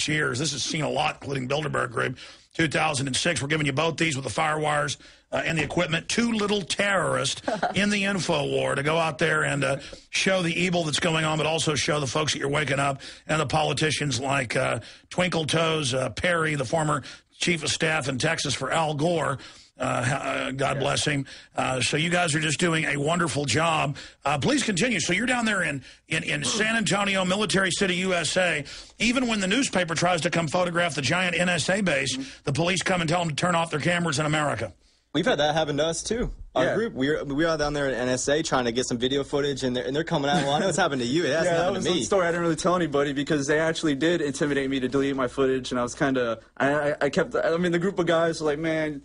years. This has seen a lot, including Bilderberg Group. 2006, we're giving you both these with the firewires and the equipment. Too little terrorist in the info war to go out there and show the evil that's going on, but also show the folks that you're waking up and the politicians like Twinkle Toes Perry, the former chief of staff in Texas for Al Gore. God bless him. So you guys are just doing a wonderful job. Please continue. So you're down there in San Antonio, Military City, USA. Even when the newspaper tries to come photograph the giant NSA base, the police come and tell them to turn off their cameras in America. We've had that happen to us, too. Our group, we are down there at NSA trying to get some video footage, and they're coming out. Well, I know it's happened to you. It hasn't happened to me. That was the story I didn't really tell anybody because they actually did intimidate me to delete my footage, and I was kind of, the group of guys were like, man...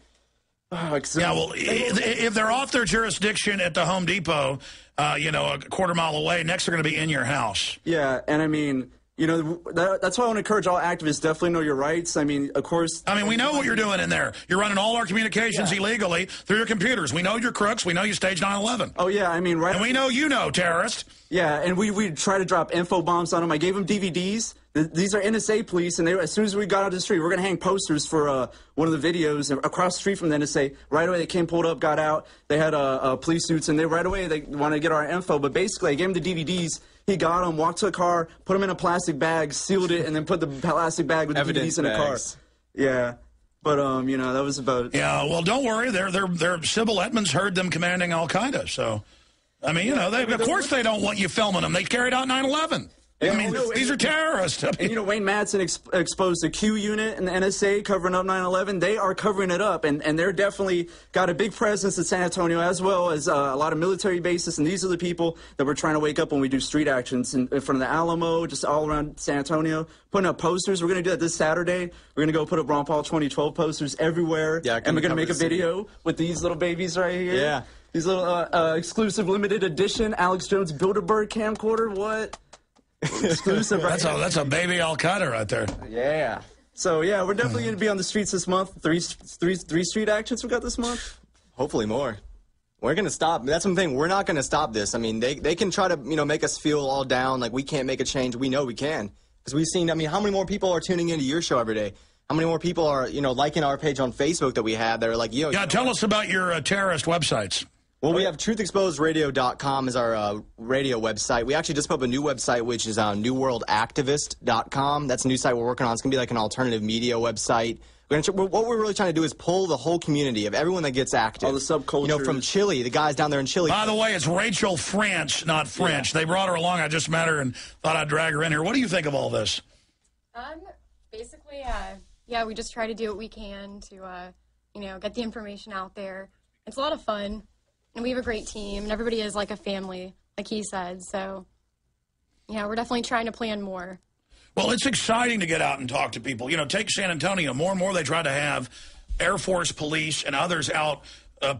Yeah, well, if they're off their jurisdiction at the Home Depot, a quarter mile away, next they're going to be in your house. Yeah, and I mean, that's why I want to encourage all activists, definitely know your rights. I mean, of course. I mean, we know what you're doing in there. You're running all our communications illegally through your computers. We know you're crooks. We know you staged 9/11. Oh, yeah, I mean, right. And we know you know, terrorist. Yeah, and we try to drop info bombs on them. I gave them DVDs. These are NSA police, and as soon as we got out of the street, we're going to hang posters for one of the videos across the street from the NSA. Right away, they came, pulled up, got out. They had police suits, and right away they wanted to get our info. But basically, I gave him the DVDs. He got them, walked to a car, put them in a plastic bag, sealed it, and then put the plastic bag with the DVDs in the car. Yeah. But, that was about... Yeah, well, don't worry. They're Sybil Edmonds heard them commanding Al-Qaeda, so... I mean, of course they don't want you filming them. They carried out 9/11. I mean, these are terrorists. And, Wayne Madsen exposed the Q unit and the NSA covering up 9/11. They are covering it up, and they're definitely got a big presence in San Antonio as well as a lot of military bases, and these are the people that we're trying to wake up when we do street actions in front of the Alamo, just all around San Antonio, putting up posters. We're going to do that this Saturday. We're going to go put up Ron Paul 2012 posters everywhere, and we're going to make a video with these little babies right here. Yeah. These little exclusive limited edition Alex Jones Bilderberg camcorder. What? Exclusive, right? That's a baby Al-Qaeda right there. Yeah. So, yeah, we're definitely going to be on the streets this month. Three street actions we got this month. Hopefully more. We're going to stop. That's one thing. We're not going to stop this. I mean, they can try to, make us feel all down, like we can't make a change. We know we can. Because we've seen, how many more people are tuning into your show every day? How many more people are, liking our page on Facebook that we have that are like, Yeah, tell us about your terrorist websites. Well, we have truthexposedradio.com is our radio website. We actually just put up a new website, which is newworldactivist.com. That's a new site we're working on. It's going to be like an alternative media website. What we're really trying to do is pull the whole community of everyone that gets active. All the subculture. From Chile, the guys down there in Chile. By the way, it's Rachel French, not French. Yeah. They brought her along. I just met her and thought I'd drag her in here. What do you think of all this? Basically, we just try to do what we can to, get the information out there. It's a lot of fun. And we have a great team, and everybody is like a family, like he said. So, we're definitely trying to plan more. Well, it's exciting to get out and talk to people. Take San Antonio. More and more they try to have Air Force police and others out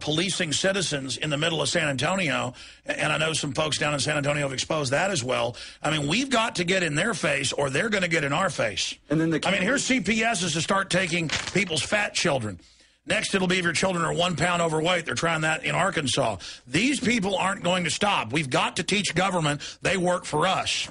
policing citizens in the middle of San Antonio. And I know some folks down in San Antonio have exposed that as well. I mean, we've got to get in their face or they're going to get in our face. And then here's CPS is to start taking people's fat children. Next, it'll be if your children are 1 pound overweight. They're trying that in Arkansas. These people aren't going to stop. We've got to teach government they work for us.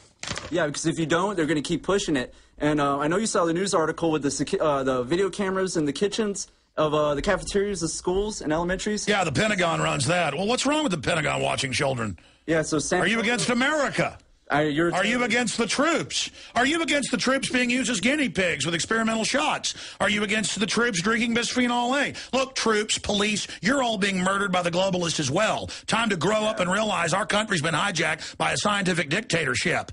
Yeah, because if you don't, they're going to keep pushing it. And I know you saw the news article with the video cameras in the kitchens of the cafeterias of schools and elementaries. Yeah, the Pentagon runs that. Well, what's wrong with the Pentagon watching children? Yeah, so are you against America? Are you against the troops? Are you against the troops being used as guinea pigs with experimental shots? Are you against the troops drinking bisphenol A? Look, troops, police, you're all being murdered by the globalists as well. Time to grow up and realize our country's been hijacked by a scientific dictatorship.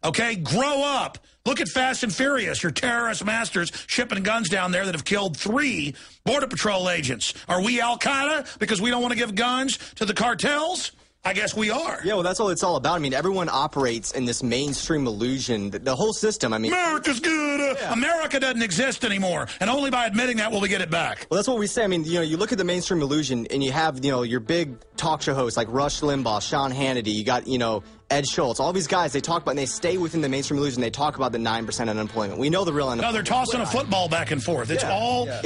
Okay? Grow up. Look at Fast and Furious, your terrorist masters shipping guns down there that have killed 3 Border Patrol agents. Are we Al-Qaeda because we don't want to give guns to the cartels? I guess we are. Yeah, well, that's all it's all about. I mean, everyone operates in this mainstream illusion. The whole system, America's good. America doesn't exist anymore. And only by admitting that will we get it back. Well, that's what we say. I mean, you look at the mainstream illusion, and you have, your big talk show hosts like Rush Limbaugh, Sean Hannity. You got, Ed Schultz. All these guys, they talk about, and they stay within the mainstream illusion. They talk about the 9% unemployment. We know the real unemployment. No, they're tossing a football back and forth. It's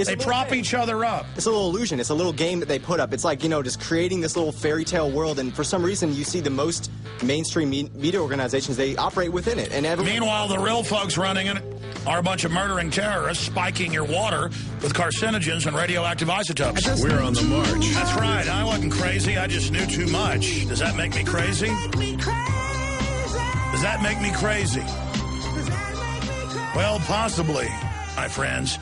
they prop each other up. It's a little illusion. It's a little game that they put up. It's like, just creating this little fairy tale world. And for some reason, you see the most mainstream media organizations, they operate within it. And meanwhile, the real folks running it. are a bunch of murdering terrorists spiking your water with carcinogens and radioactive isotopes. We're on the march. That's right. I wasn't crazy. I just knew too much. Does that make me crazy? Does that make me crazy? Well, possibly, my friends.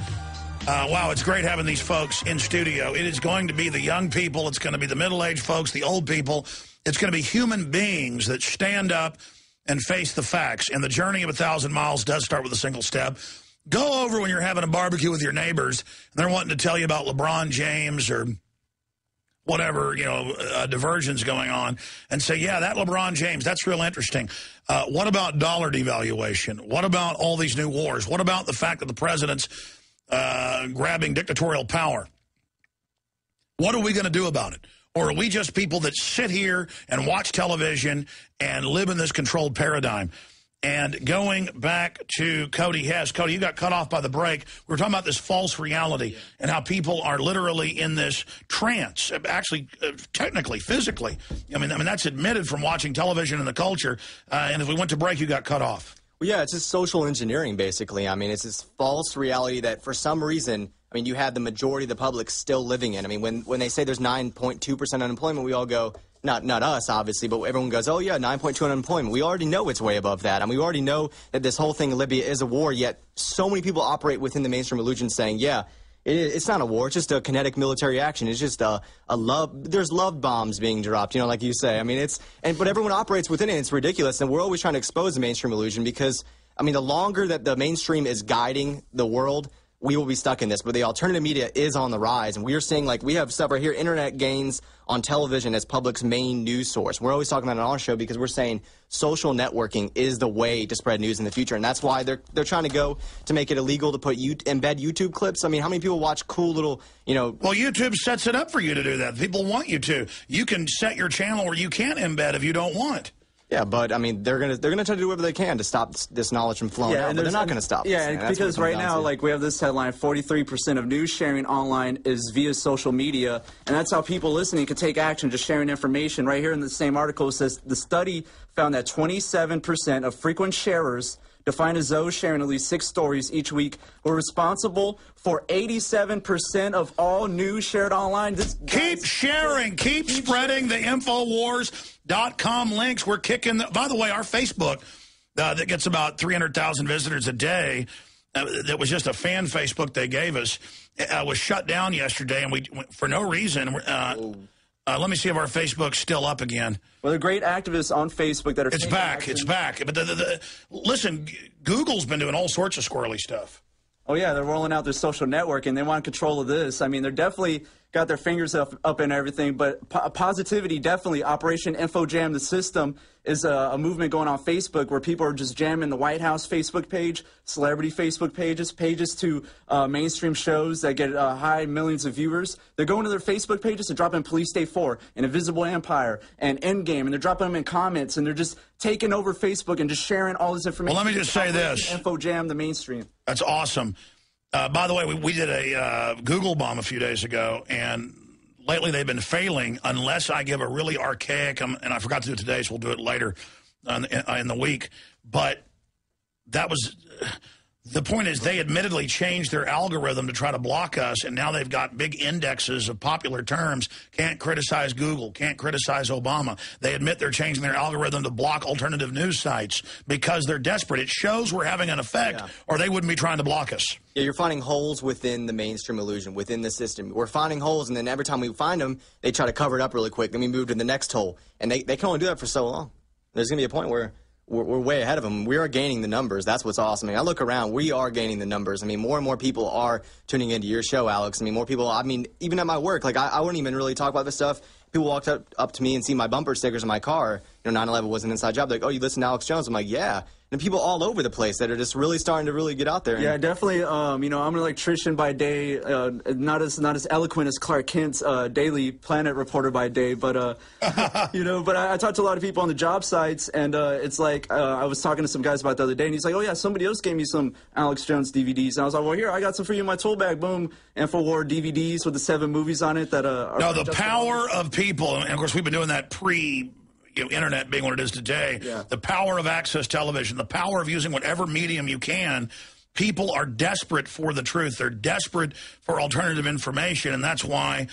Wow, it's great having these folks in studio. It is going to be the young people. It's going to be the middle-aged folks, the old people. It's going to be human beings that stand up and face the facts. And the journey of 1,000 miles does start with a single step. Go over when you're having a barbecue with your neighbors, and they're wanting to tell you about LeBron James or whatever, diversions going on, and say, yeah, that LeBron James, that's real interesting. What about dollar devaluation? What about all these new wars? What about the fact that the president's grabbing dictatorial power? What are we going to do about it? Or are we just people that sit here and watch television and live in this controlled paradigm? And going back to Cody Hess. Cody, you got cut off by the break. We were talking about this false reality and how people are literally in this trance, actually, technically, physically. I mean, that's admitted from watching television and the culture. And if we went to break, you got cut off. Well, yeah, it's just social engineering, basically. I mean, it's this false reality that for some reason, I mean, you have the majority of the public still living in. I mean, when they say there's 9.2% unemployment, we all go, not us, obviously, but everyone goes, oh, yeah, 9.2 unemployment. We already know it's way above that. I mean, we already know that this whole thing in Libya is a war, yet so many people operate within the mainstream illusion saying, yeah, it's not a war. It's just a kinetic military action. It's just a love. There's love bombs being dropped, like you say. I mean, but everyone operates within it. It's ridiculous. And we're always trying to expose the mainstream illusion because, I mean, the longer that the mainstream is guiding the world, we will be stuck in this. But the alternative media is on the rise. And we are seeing, we have stuff right here, internet gains on television as public's main news source. We're always talking about it on our show because we're saying social networking is the way to spread news in the future. And that's why they're trying to go to make it illegal to embed YouTube clips. I mean, how many people watch cool little, Well, YouTube sets it up for you to do that. People want you to. You can set your channel where you can't embed if you don't want. Yeah, but I mean, they're gonna try to do whatever they can to stop this knowledge from flowing out. But they're not going to stop. Yeah, because right now, we have this headline: 43% of news sharing online is via social media, and that's how people listening can take action, just sharing information. Right here in the same article, it says the study found that 27% of frequent sharers, defined as those sharing at least 6 stories each week, were responsible for 87% of all news shared online. Keep sharing. Keep spreading the Infowars.com links. We're kicking. By the way, our Facebook that gets about 300,000 visitors a day, that was just a fan Facebook they gave us, was shut down yesterday, and we for no reason. Let me see if our Facebook's still up again. Well, the great activists on Facebook that are It's back. Action. It's back. But listen, Google's been doing all sorts of squirrely stuff. Oh, yeah, they're rolling out their social network, and they want control of this. I mean, they're definitely got their fingers up in everything, but positivity, definitely. Operation Info Jam the System is a movement going on Facebook where people are just jamming the White House Facebook page, celebrity Facebook pages to mainstream shows that get high millions of viewers. They're going to their Facebook pages and dropping Police State 4 and Invisible Empire and Endgame, and they're dropping them in comments, and they're just taking over Facebook and just sharing all this information. Well, let me just say this. Info Jam the mainstream. That's awesome. By the way, we did a Google bomb a few days ago, and lately they've been failing unless I give a really archaic, and I forgot to do it today, so we'll do it later in the week. But that was, the point is they admittedly changed their algorithm to try to block us, and now they've got big indexes of popular terms. Can't criticize Google, can't criticize Obama. They admit they're changing their algorithm to block alternative news sites because they're desperate. It shows we're having an effect, or they wouldn't be trying to block us. Yeah, you're finding holes within the mainstream illusion, within the system. We're finding holes, and then every time we find them, they try to cover it up really quick. Then we move to the next hole, and they can only do that for so long. There's going to be a point where we're way ahead of them. We are gaining the numbers. That's what's awesome. I mean, I look around. We are gaining the numbers. I mean, more and more people are tuning into your show, Alex. I mean, more people. I mean, even at my work, I wouldn't even really talk about this stuff. People walked up to me and see my bumper stickers in my car. 9/11 was an inside job. They're like, oh, you listen to Alex Jones? I'm like, yeah. And people all over the place that are just really starting to really get out there. Yeah, definitely. I'm an electrician by day, not as eloquent as Clark Kent's Daily Planet reporter by day, but but I talked to a lot of people on the job sites, and it's like I was talking to some guys about it the other day, and he's like, oh yeah, somebody else gave me some Alex Jones DVDs, and I was like, well, here, I got some for you in my tool bag. Boom, InfoWar DVDs with the 7 movies on it that are. No, the power of people, and of course we've been doing that internet being what it is today, the power of access television, the power of using whatever medium you can people are desperate for the truth. They're desperate for alternative information, and that's why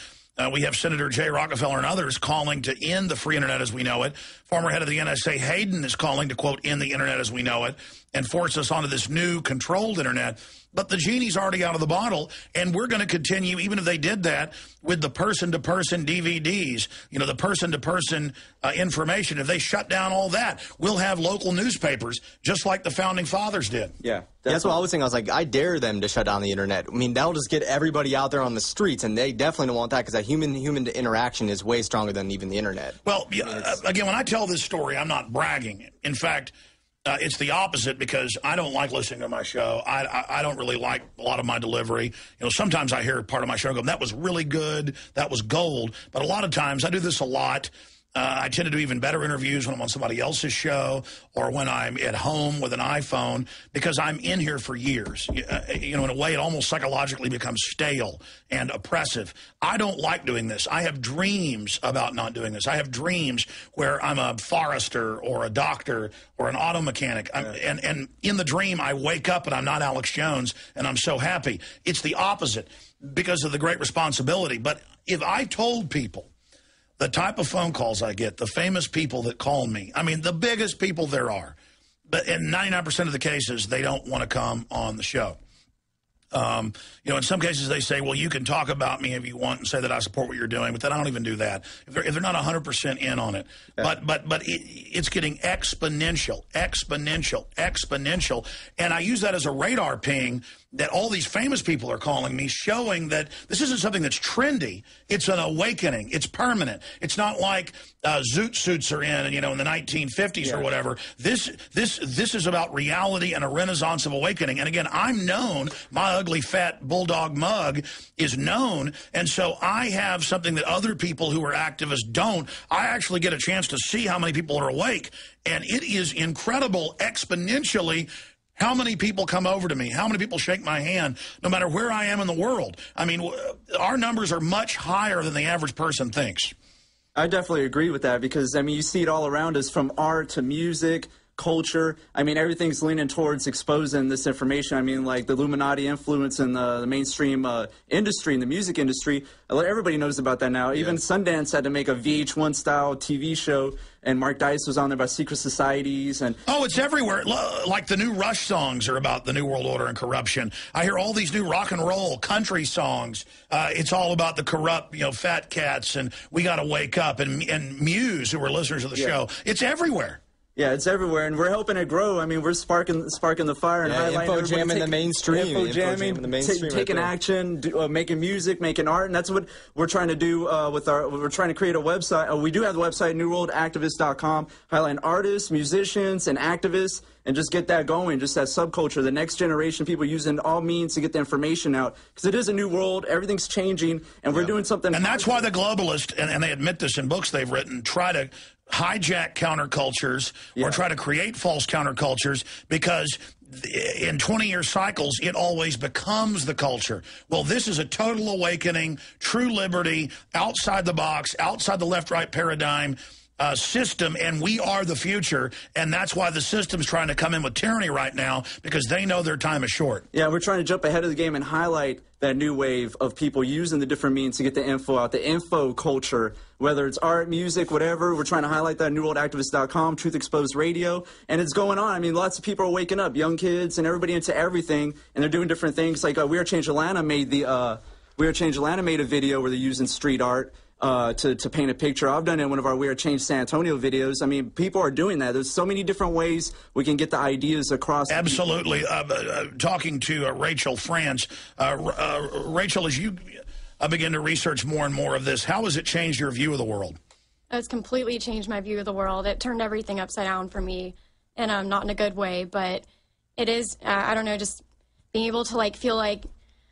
we have Senator Jay Rockefeller and others calling to end the free internet as we know it. Former head of the NSA, Hayden, is calling to, quote, end the internet as we know it and force us onto this new controlled internet. But the genie's already out of the bottle, and we're going to continue, even if they did that, with the person-to-person DVDs, you know, the person-to-person information. If they shut down all that, we'll have local newspapers, just like the Founding Fathers did. Yeah. That's what I was saying. I was like, I dare them to shut down the internet. I mean, that'll just get everybody out there on the streets, and they definitely don't want that because that human-to-human interaction is way stronger than even the internet. Well, again, when I tell this story, I'm not bragging. In fact, it's the opposite because I don't like listening to my show. I don't really like a lot of my delivery. You know, sometimes I hear part of my show and go, that was really good, that was gold. But a lot of times, I do this a lot. I tend to do even better interviews when I'm on somebody else's show or when I'm at home with an iPhone because I'm in here for years. You know, in a way, it almost psychologically becomes stale and oppressive. I don't like doing this. I have dreams about not doing this. I have dreams where I'm a forester or a doctor or an auto mechanic. And in the dream, I wake up and I'm not Alex Jones, and I'm so happy. It's the opposite because of the great responsibility. But if I told people the type of phone calls I get, the famous people that call me, I mean, the biggest people there are. But in 99% of the cases, they don't want to come on the show. You know, in some cases they say, well, you can talk about me if you want and say that I support what you're doing, but then I don't even do that if they're not 100% in on it. Yeah. But it's getting exponential. And I use that as a radar ping that all these famous people are calling me, showing that this isn't something that's trendy. It's an awakening. It's permanent. It's not like zoot suits are in, you know, in the 1950s or whatever. This is about reality and a renaissance of awakening. And again, I'm known. My ugly fat bulldog mug is known, and so I have something that other people who are activists don't. I actually get a chance to see how many people are awake, and it is incredible exponentially how many people come over to me, how many people shake my hand, no matter where I am in the world. I mean, our numbers are much higher than the average person thinks. I definitely agree with that because, I mean, you see it all around us from art to music, culture. I mean, everything's leaning towards exposing this information. I mean, like the Illuminati influence in the mainstream industry, in the music industry. Everybody knows about that now. Even Sundance had to make a VH1-style TV show, and Mark Dice was on there about secret societies. And oh, it's everywhere. Like the new Rush songs are about the New World Order and corruption. I hear all these new rock and roll country songs. It's all about the corrupt, you know, fat cats, and we got to wake up. And Muse, who were listeners of the show, it's everywhere. Yeah, it's everywhere, and we're helping it grow. I mean, we're sparking the fire and highlighting info jamming the mainstream. Info jamming, taking action, making music, making art, and that's what we're trying to do we're trying to create a website. We do have the website, newworldactivist.com, highlighting artists, musicians, and activists, and just get that going, just that subculture, the next generation, people using all means to get the information out. Because it is a new world, everything's changing, and we're doing something. And that's why the globalists, and they admit this in books they've written, try to hijack countercultures or try to create false countercultures because in 20-year cycles, it always becomes the culture. Well, this is a total awakening, true liberty, outside the box, outside the left-right paradigm system, and we are the future, and that's why the system's trying to come in with tyranny right now because they know their time is short. Yeah, we're trying to jump ahead of the game and highlight that new wave of people using the different means to get the info out, the info culture, whether it's art, music, whatever. We're trying to highlight that, newworldactivist.com, Truth Exposed Radio, and it's going on. I mean, lots of people are waking up, young kids and everybody into everything, and they're doing different things. Like We Are Change Atlanta made a video where they're using street art to paint a picture. I've done it in one of our We Are Change San Antonio videos. I mean, people are doing that. There's so many different ways we can get the ideas across. Absolutely. Talking to Rachel France. Rachel, as you begin to research more and more of this, how has it changed your view of the world? It's completely changed my view of the world. It turned everything upside down for me, and not in a good way, but it is, I don't know, just being able to feel like,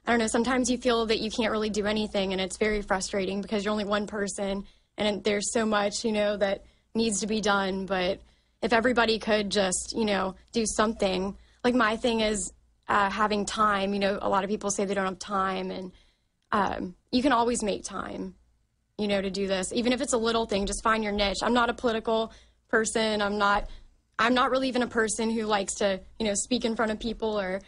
I don't know, sometimes you feel that you can't really do anything, and it's very frustrating because you're only one person, and there's so much, that needs to be done. But if everybody could just, do something, like my thing is having time. A lot of people say they don't have time, and you can always make time, to do this. Even if it's a little thing, just find your niche. I'm not a political person. I'm not really even a person who likes to, speak in front of people or